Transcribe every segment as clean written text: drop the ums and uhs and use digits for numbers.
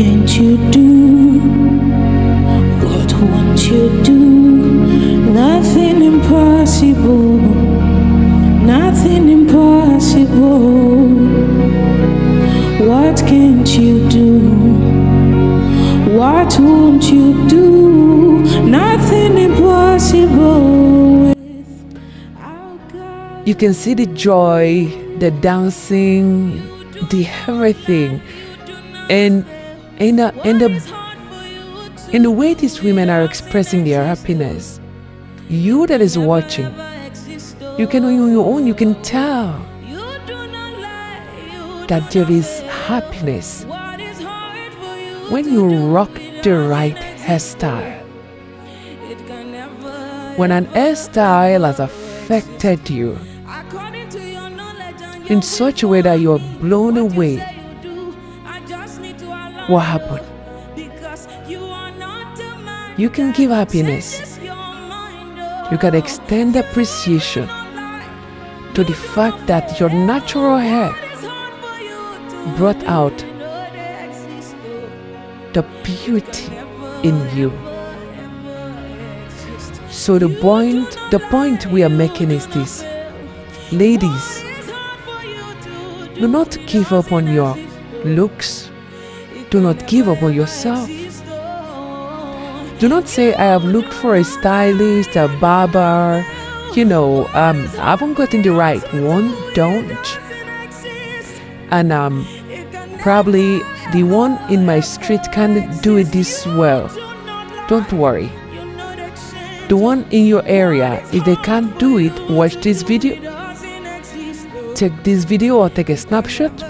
can't you do? What won't you do? Nothing impossible. Nothing impossible. What can't you do? What won't you do? Nothing impossible. You can see the joy, the dancing, the everything, and in the way these women are expressing their happiness. You that is watching, you can on your own, you can tell that there is happiness when you rock the right hairstyle. When an hairstyle has affected you in such a way that you're blown away, what happened? You can give happiness. You can extend appreciation to the fact that your natural hair brought out the beauty in you. So the point we are making is this. Ladies, do not give up on your looks. Do not give up on yourself. Do not say, I have looked for a stylist, a barber, I haven't gotten the right one. Don't. And probably the one in my street can't do it this well. Don't worry. The one in your area, if they can't do it, watch this video. Take this video or take a snapshot.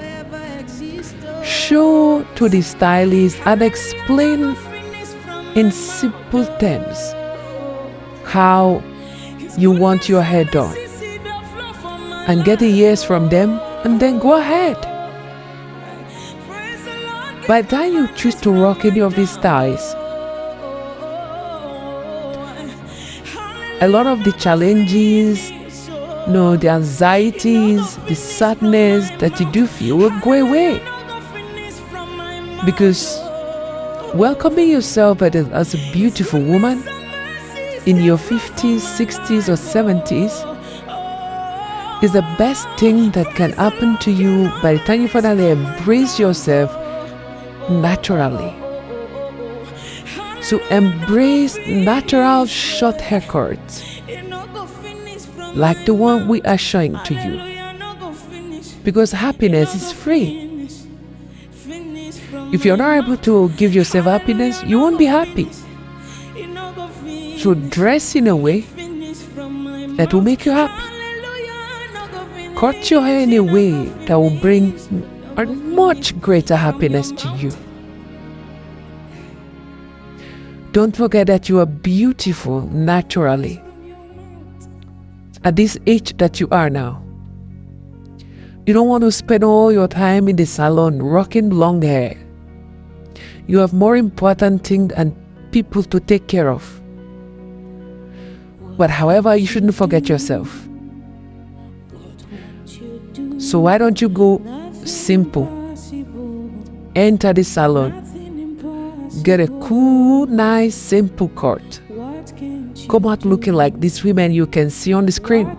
Show to the stylist and explain in simple terms how you want your hair done, and get a yes from them, and then go ahead. By the time you choose to rock any of these styles, a lot of the challenges, the anxieties, the sadness that you do feel will go away, because welcoming yourself as a beautiful woman in your 50s, 60s, or 70s is the best thing that can happen to you by the time you finally embrace yourself naturally. So embrace natural short haircuts like the one we are showing to you, because happiness is free. If you're not able to give yourself happiness, you won't be happy. So dress in a way that will make you happy. Cut your hair in a way that will bring a much greater happiness to you. Don't forget that you are beautiful naturally. At this age that you are now, you don't want to spend all your time in the salon rocking long hair. You have more important things and people to take care of. But however, you shouldn't forget yourself. So why don't you go simple? Enter the salon. Get a cool, nice, simple cut. Come out looking like these women you can see on the screen,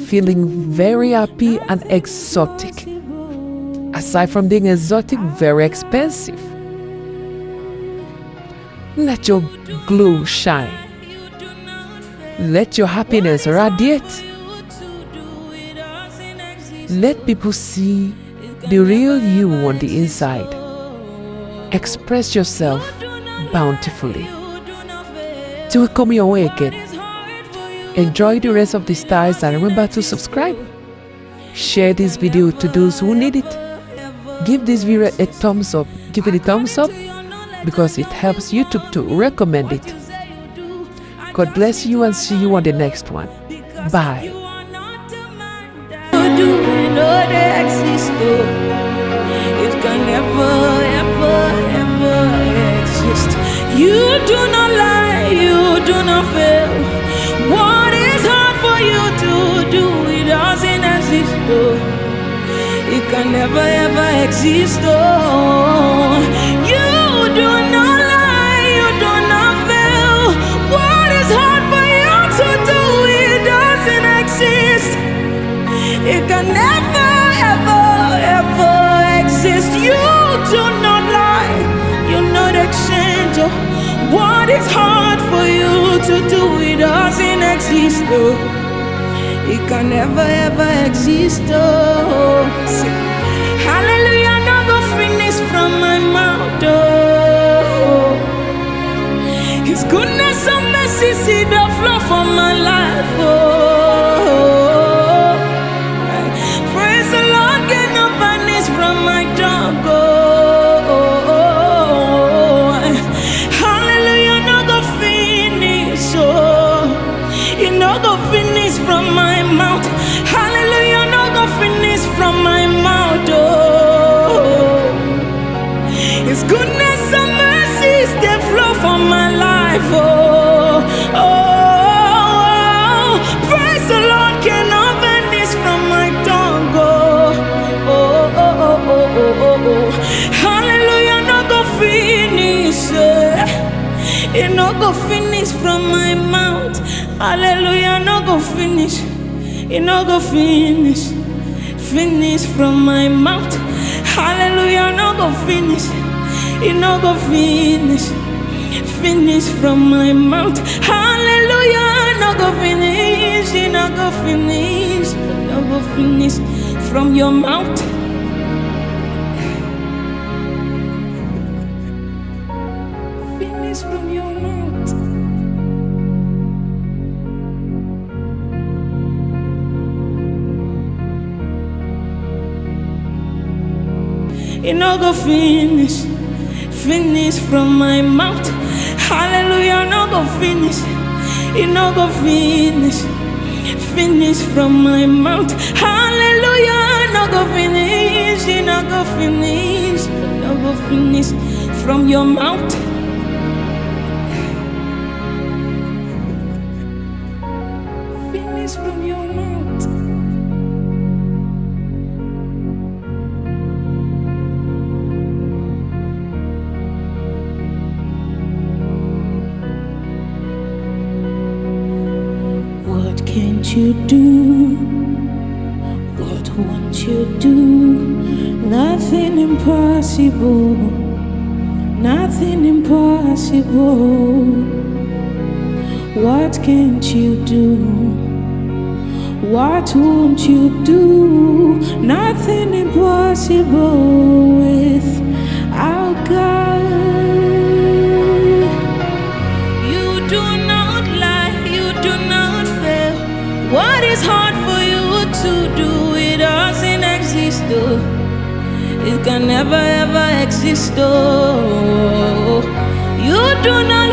feeling very happy and exotic. Aside from being exotic, very expensive. Let your glow shine. Let your happiness radiate. Let people see the real you on the inside. Express yourself bountifully. Till we come your way again. Enjoy the rest of the styles and remember to subscribe. Share this video to those who need it. Give this video a thumbs up. Give it a thumbs up because it helps YouTube to recommend it. God bless you and see you on the next one. Bye. It can never, ever, ever exist. You do not lie, you do not fail. What is hard for you to do, it doesn't exist. Oh, it can never, ever exist. Oh, you to do, it doesn't exist, oh. It can never ever exist, oh. Say, hallelujah, no go finish from my mouth, oh. His goodness and mercy see the flow from my life, oh. Praise the Lord, get no vanish from my tongue, oh. Hallelujah, no go finish, oh. It no go finish from my mouth. Hallelujah, no go finish from my mouth, oh. His goodness and mercies, they flow from my life, oh. Oh, praise the Lord, cannot vanish from my tongue, oh. Oh, oh, oh, oh, oh, oh. Hallelujah, no go finish, it no go finish from my mouth. Hallelujah, no go finish, it no go finish from my mouth. Hallelujah, no go finish, it no go finish from my mouth. Hallelujah, no go finish, it no go finish from your mouth. Finish from your mouth. It no go finish from my mouth. Hallelujah, no go finish. It no go finish from my mouth. Hallelujah, no go finish. It no go finish from your mouth. Finish from your mouth. What can't you do? What won't you do? Nothing impossible. Nothing impossible. What can't you do? What won't you do? Nothing impossible with our God. You do not lie, you do not fail. What is hard for you to do? It doesn't exist, though. It can never ever exist, though. You do not